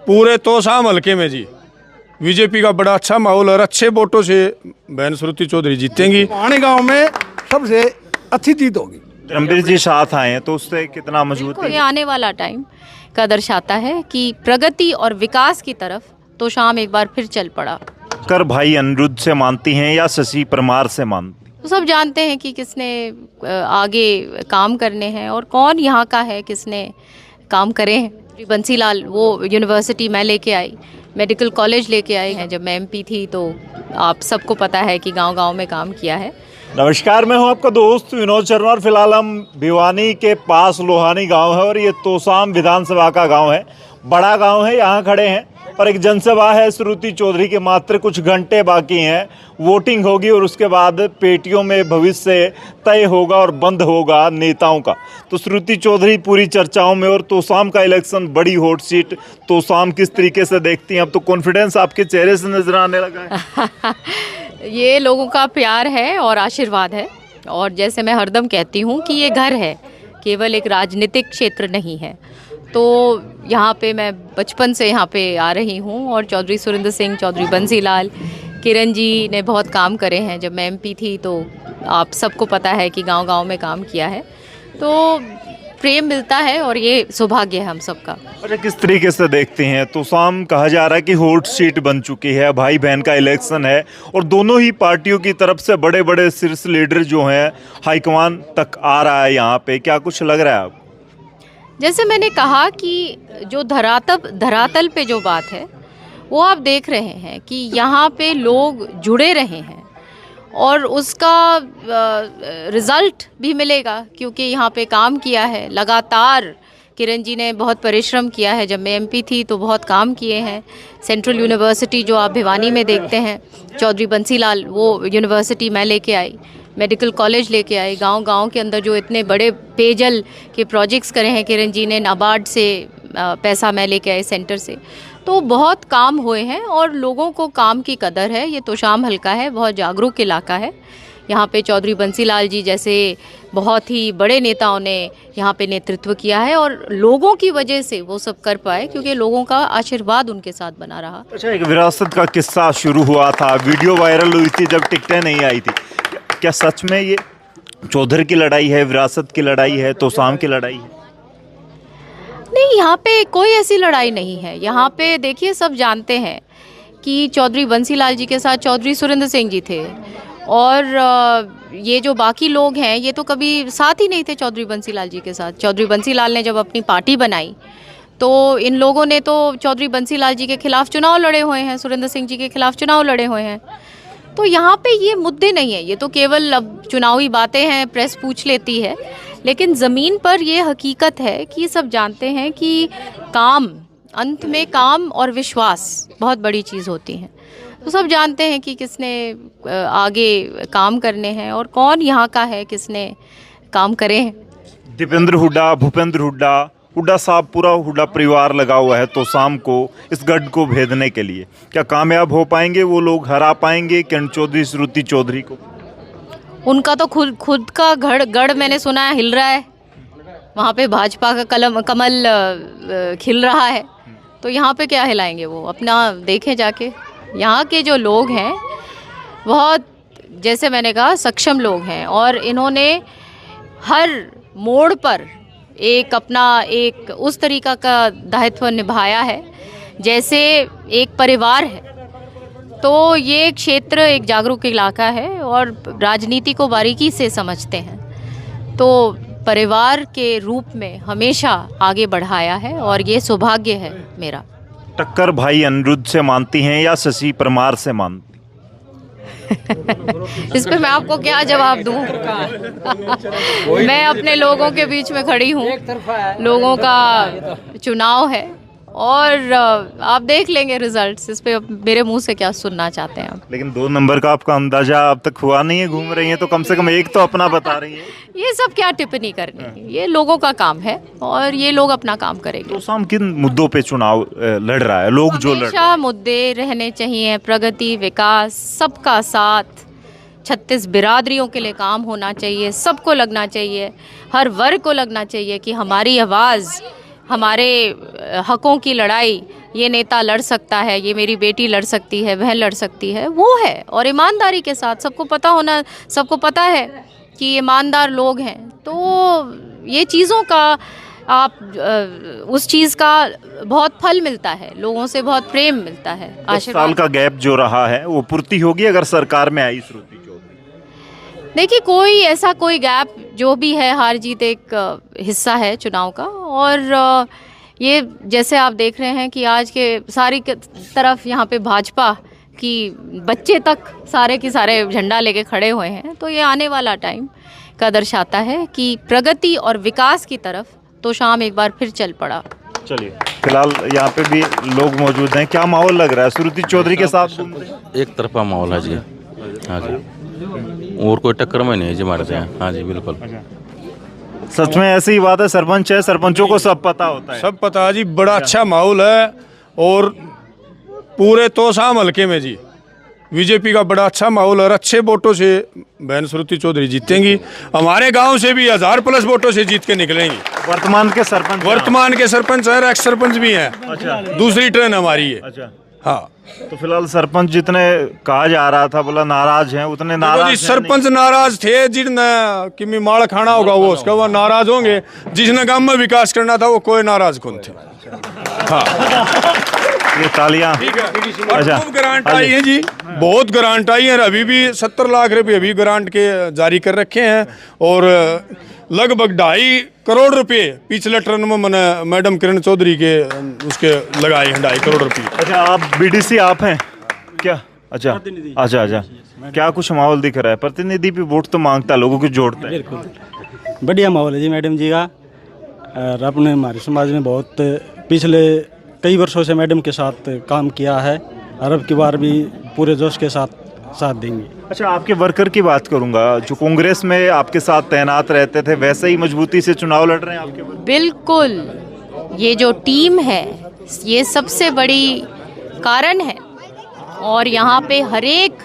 पूरे तोशाम हल्के में जी बीजेपी का बड़ा अच्छा माहौल और अच्छे वोटों से बहन श्रुति चौधरी जीतेंगी। पुराने गांव में सबसे अच्छी जीत होगी। धर्मवीर जी साथ आए हैं तो उससे कितना मजबूत ये है? आने वाला टाइम का दर्शाता है कि प्रगति और विकास की तरफ तो शाम एक बार फिर चल पड़ा। कर भाई अनिरुद्ध से मानती हैं या शशि परमार से मानती? तो सब जानते हैं कि किसने आगे काम करने हैं और कौन यहाँ का है, किसने काम करे हैं। बंसीलाल वो यूनिवर्सिटी मैं लेके आई, मेडिकल कॉलेज लेके आई हैं जब मैं एमपी थी, तो आप सबको पता है कि गांव-गांव में काम किया है। नमस्कार, मैं हूं आपका दोस्त विनोद शर्मा और फिलहाल हम भिवानी के पास लोहानी गांव है और ये तोशाम विधानसभा का गांव है, बड़ा गांव है। यहाँ खड़े हैं और एक जनसभा है श्रुति चौधरी के। मात्र कुछ घंटे बाकी हैं, वोटिंग होगी और उसके बाद पेटियों में भविष्य तय होगा और बंद होगा नेताओं का। तो श्रुति चौधरी पूरी चर्चाओं में और तोशाम का इलेक्शन बड़ी हॉट सीट। तोशाम किस तरीके से देखती हैं? अब तो कॉन्फिडेंस आपके चेहरे से नजर आने लगा है। ये लोगों का प्यार है और आशीर्वाद है, और जैसे मैं हरदम कहती हूँ कि ये घर है, केवल एक राजनीतिक क्षेत्र नहीं है। तो यहाँ पे मैं बचपन से यहाँ पे आ रही हूँ और चौधरी सुरेंद्र सिंह, चौधरी बंसीलाल, किरण जी ने बहुत काम करे हैं। जब मैं एमपी थी तो आप सबको पता है कि गांव-गांव में काम किया है, तो प्रेम मिलता है और ये सौभाग्य है हम सबका। अच्छा, किस तरीके से देखते हैं? तोशाम कहा जा रहा है कि हॉट सीट बन चुकी है, भाई बहन का इलेक्शन है और दोनों ही पार्टियों की तरफ से बड़े बड़े शीर्ष लीडर जो हैं हाईकमान तक आ रहा है यहाँ पे। क्या कुछ लग रहा है आपको? जैसे मैंने कहा कि जो धरातल पे जो बात है वो आप देख रहे हैं कि यहाँ पे लोग जुड़े रहे हैं और उसका रिज़ल्ट भी मिलेगा, क्योंकि यहाँ पे काम किया है लगातार। किरण जी ने बहुत परिश्रम किया है, जब मैं एमपी थी तो बहुत काम किए हैं। सेंट्रल यूनिवर्सिटी जो आप भिवानी में देखते हैं, चौधरी बंसीलाल वो यूनिवर्सिटी मैं लेके आई, मेडिकल कॉलेज लेके आई। गांव-गांव के अंदर जो इतने बड़े पेयजल के प्रोजेक्ट्स करे हैं किरण जी ने, नाबार्ड से पैसा मैं लेके आई, सेंटर से। तो बहुत काम हुए हैं और लोगों को काम की कदर है। ये तोशाम हल्का है, बहुत जागरूक इलाका है। यहाँ पे चौधरी बंसीलाल जी जैसे बहुत ही बड़े नेताओं ने यहाँ पे नेतृत्व किया है और लोगों की वजह से वो सब कर पाए, क्योंकि लोगों का आशीर्वाद उनके साथ बना रहा। अच्छा, एक विरासत का किस्सा शुरू हुआ था, वीडियो वायरल हुई थी जब टिकटें नहीं आई थी। क्या सच में ये चौधरी की लड़ाई है, विरासत की लड़ाई है, तोशाम की लड़ाई है? नहीं, यहाँ पे कोई ऐसी लड़ाई नहीं है। यहाँ पे देखिए, सब जानते हैं कि चौधरी बंसीलाल जी के साथ चौधरी सुरेंद्र सिंह जी थे और ये जो बाकी लोग हैं ये तो कभी साथ ही नहीं थे चौधरी बंसीलाल जी के साथ। चौधरी बंसीलाल ने जब अपनी पार्टी बनाई तो इन लोगों ने तो चौधरी बंसीलाल जी के खिलाफ चुनाव लड़े हुए हैं, सुरेंद्र सिंह जी के खिलाफ चुनाव लड़े हुए हैं। तो यहाँ पे ये मुद्दे नहीं है, ये तो केवल अब चुनावी बातें हैं, प्रेस पूछ लेती है। लेकिन ज़मीन पर ये हकीकत है कि सब जानते हैं कि काम, अंत में काम और विश्वास बहुत बड़ी चीज़ होती है। तो सब जानते हैं कि किसने आगे काम करने हैं और कौन यहाँ का है, किसने काम करे हैं। दीपेंद्र हुड्डा, भूपेंद्र हुड्डा, हुड्डा साहब, पूरा हुड्डा परिवार लगा हुआ है तोशाम को इस गढ़ को भेदने के लिए। क्या कामयाब हो पाएंगे वो लोग? हरा पाएंगे किरण चौधरी, श्रुति चौधरी को? उनका तो खुद का गढ़ मैंने सुना है हिल रहा है। वहाँ पे भाजपा का कमल खिल रहा है, तो यहाँ पे क्या हिलाएंगे वो? अपना देखें जाके। यहाँ के जो लोग हैं बहुत, जैसे मैंने कहा, सक्षम लोग हैं और इन्होंने हर मोड़ पर एक अपना एक उस तरीका का दायित्व निभाया है जैसे एक परिवार है। तो ये क्षेत्र एक जागरूक इलाका है और राजनीति को बारीकी से समझते हैं, तो परिवार के रूप में हमेशा आगे बढ़ाया है और ये सौभाग्य है मेरा। टक्कर भाई अनिरुद्ध से मानती हैं या शशि परमार से मानती? इस पे मैं आपको क्या जवाब दूं? मैं अपने लोगों के बीच में खड़ी हूँ, लोगों का चुनाव है और आप देख लेंगे रिजल्ट्स। इस पे मेरे मुंह से क्या सुनना चाहते हैं आप? लेकिन 2 नंबर का आपका अंदाजा अब तक हुआ नहीं है, घूम रही हैं तो कम से कम एक तो अपना बता रही है। ये सब क्या टिप्पणी करनी है, ये लोगों का काम है और ये लोग अपना काम करेंगे। तोशाम किन मुद्दों पे चुनाव लड़ रहा है? लोग जो लड़ रहे हमेशा मुद्दे रहने चाहिए, प्रगति, विकास, सबका साथ, 36 बिरादरियों के लिए काम होना चाहिए, सबको लगना चाहिए, हर वर्ग को लगना चाहिए कि हमारी आवाज़ हमारे हकों की लड़ाई ये नेता लड़ सकता है, ये मेरी बेटी लड़ सकती है, बहन लड़ सकती है, वो है। और ईमानदारी के साथ, सबको पता है कि ईमानदार लोग हैं, तो ये चीज़ों का उस चीज़ का बहुत फल मिलता है, लोगों से बहुत प्रेम मिलता है। 10 साल का गैप जो रहा है वो पूर्ति होगी अगर सरकार में आई श्रुति चौधरी? देखिए, कोई गैप जो भी है, हार जीत एक हिस्सा है चुनाव का। और ये जैसे आप देख रहे हैं कि आज के सारी तरफ यहाँ पे भाजपा की बच्चे तक सारे के सारे झंडा लेके खड़े हुए हैं, तो ये आने वाला टाइम का दर्शाता है कि प्रगति और विकास की तरफ तो शाम एक बार फिर चल पड़ा। चलिए, फिलहाल यहाँ पे भी लोग मौजूद हैं, क्या माहौल लग रहा है श्रुति चौधरी के साथ? एक तरफा माहौल है जी। हाँ जी, और कोई टक्कर में नहीं है जी हमारे से। हाँ जी, बिल्कुल। सच में ऐसी ही बात है, सरपंच है, सरपंचों को सब पता होता है। सब पता है जी, बड़ा अच्छा माहौल है। और पूरे तोशाम हल्के में जी बीजेपी का बड़ा अच्छा माहौल और अच्छे वोटों से बहन श्रुति चौधरी जीतेंगी। हमारे गांव से भी 1000+ वोटों से जीत के निकलेंगी। वर्तमान के सरपंच है, एक्स सरपंच भी हैं। अच्छा, दूसरी ट्रेन हमारी है। अच्छा। हाँ, तो फिलहाल सरपंच जितने कहा जा रहा था, बोला नाराज हैं, उतने नाराज सरपंच नाराज थे। जिसने कि माड़ खाना होगा वो उसका वो नाराज होंगे। जिसने गांव में विकास करना था वो कोई नाराज कौन थे। हाँ, ये तालियां। अच्छा, खूब ग्रांट आई है जी, बहुत ग्रांट आई है। अभी भी 70 लाख रुपए अभी ग्रांट के जारी कर रखे हैं। और लगभग 2.5 करोड़ रुपए पिछले टर्म में मैंने मैडम किरण चौधरी के उसके लगाए हैं, 2.5 करोड़ रुपए। अच्छा, आप बीडीसी आप हैं क्या? अच्छा, क्या कुछ माहौल दिख रहा है? प्रतिनिधि भी वोट तो मांगता है, लोगों को जोड़ता है। बढ़िया माहौल है जी मैडम जी का। और आपने हमारे समाज में बहुत पिछले कई वर्षों से मैडम के साथ काम किया है, और अब की बार भी पूरे जोश के साथ देंगे। अच्छा, आपके वर्कर की बात करूंगा, जो कांग्रेस में आपके साथ तैनात रहते थे, वैसे ही मजबूती से चुनाव लड़ रहे हैं आपके वर्कर? बिल्कुल, ये जो टीम है ये सबसे बड़ी कारण है। और यहाँ पे हर एक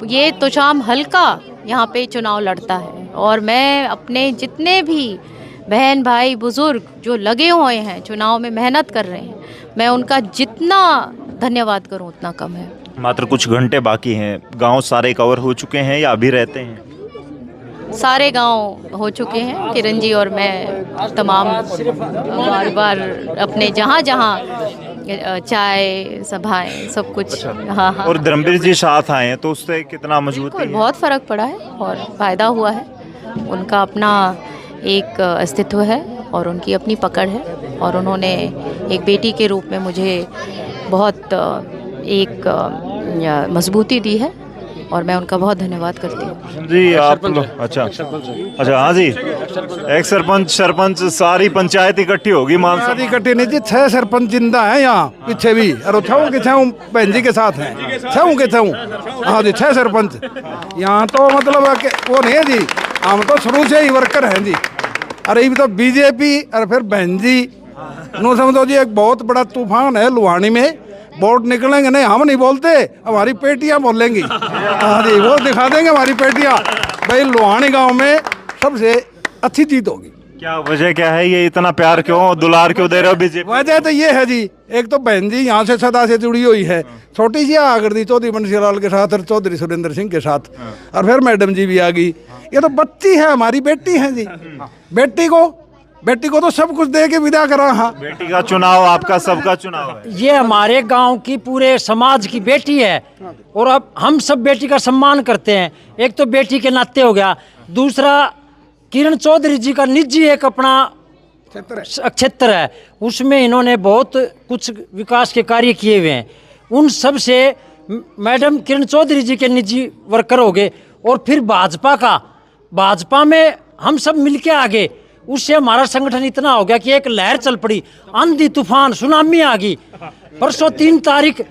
ये तोशाम हल्का यहाँ पे चुनाव लड़ता है। और मैं अपने जितने भी बहन भाई बुजुर्ग जो लगे हुए हैं चुनाव में, मेहनत कर रहे हैं, मैं उनका जितना धन्यवाद करूं उतना कम है। मात्र कुछ घंटे बाकी हैं, गांव सारे कवर हो चुके हैं या अभी रहते हैं? सारे गांव हो चुके हैं। किरण जी और मैं तमाम बार अपने जहाँ चाय सभाएं सब कुछ। अच्छा। हाँ। और धर्मवीर जी साथ आए हैं तो उससे कितना मजबूती है? बहुत फ़र्क पड़ा है और फ़ायदा हुआ है। उनका अपना एक अस्तित्व है और उनकी अपनी पकड़ है। और उन्होंने एक बेटी के रूप में मुझे बहुत एक मजबूती दी है और मैं उनका बहुत धन्यवाद करती हूँ। जी, आप लोग अच्छा, हाँ जी, एक सरपंच सारी पंचायत इकट्ठी होगी। शादी इकट्ठी नहीं जी, 6 सरपंच जिंदा हैं यहाँ पीछे भी, और 6 बहन जी के साथ हैं। 6 हाँ जी, 6 सरपंच यहाँ। तो मतलब वो नहीं है जी, हम तो शुरू से ही वर्कर हैं जी। अरे ये तो बीजेपी और फिर बहन जी नो समझो जी, एक बहुत बड़ा तूफान है लुहानी में। वोट निकलेंगे नहीं, हम नहीं बोलते, हमारी पेटियां बोलेंगी। हाँ जी, वो दिखा देंगे हमारी पेटियां। भाई लुहानी गांव में सबसे अच्छी जीत होगी। क्या वजह क्या है? ये इतना प्यार क्यों, दुलार क्यों दे रहे हो बीजेपी? वजह तो ये है जी, एक तो बहन जी यहाँ से सदा से जुड़ी हुई है, छोटी सी आकर दी चौधरी बंसीलाल के साथ और चौधरी सुरेंद्र सिंह के साथ। और फिर मैडम जी भी आ गई। ये तो बच्ची है, हमारी बेटी है जी। बेटी को तो सब कुछ दे के विदा करा। हाँ, बेटी का चुनाव आपका सबका चुनाव है। ये हमारे गांव की पूरे समाज की बेटी है और अब हम सब बेटी का सम्मान करते हैं। एक तो बेटी के नाते हो गया, दूसरा किरण चौधरी जी का निजी एक अपना क्षेत्र है, उसमें इन्होंने बहुत कुछ विकास के कार्य किए हुए हैं। उन सब से मैडम किरण चौधरी जी के निजी वर्कर हो गए। और फिर भाजपा में हम सब मिलके आगे, उससे हमारा संगठन इतना हो गया कि एक लहर चल पड़ी, आंधी तूफान सुनामी आ गई। परसों 3 तारीख,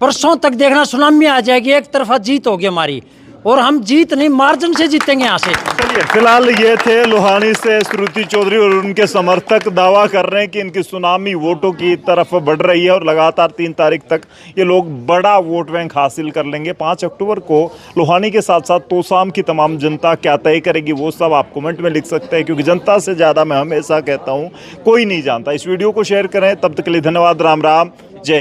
परसों तक देखना सुनामी आ जाएगी, एक तरफा जीत होगी हमारी। और हम जीत नहीं मार्जिन से जीतेंगे यहाँ से। चलिए, फिलहाल ये थे लोहानी से श्रुति चौधरी और उनके समर्थक दावा कर रहे हैं कि इनकी सुनामी वोटों की तरफ बढ़ रही है और लगातार 3 तारीख तक ये लोग बड़ा वोट बैंक हासिल कर लेंगे। 5 अक्टूबर को लोहानी के साथ साथ तोसाम की तमाम जनता क्या तय करेगी वो सब आप कमेंट में लिख सकते हैं, क्योंकि जनता से ज़्यादा मैं हमेशा कहता हूँ कोई नहीं जानता। इस वीडियो को शेयर करें, तब तक के लिए धन्यवाद। राम राम, जय।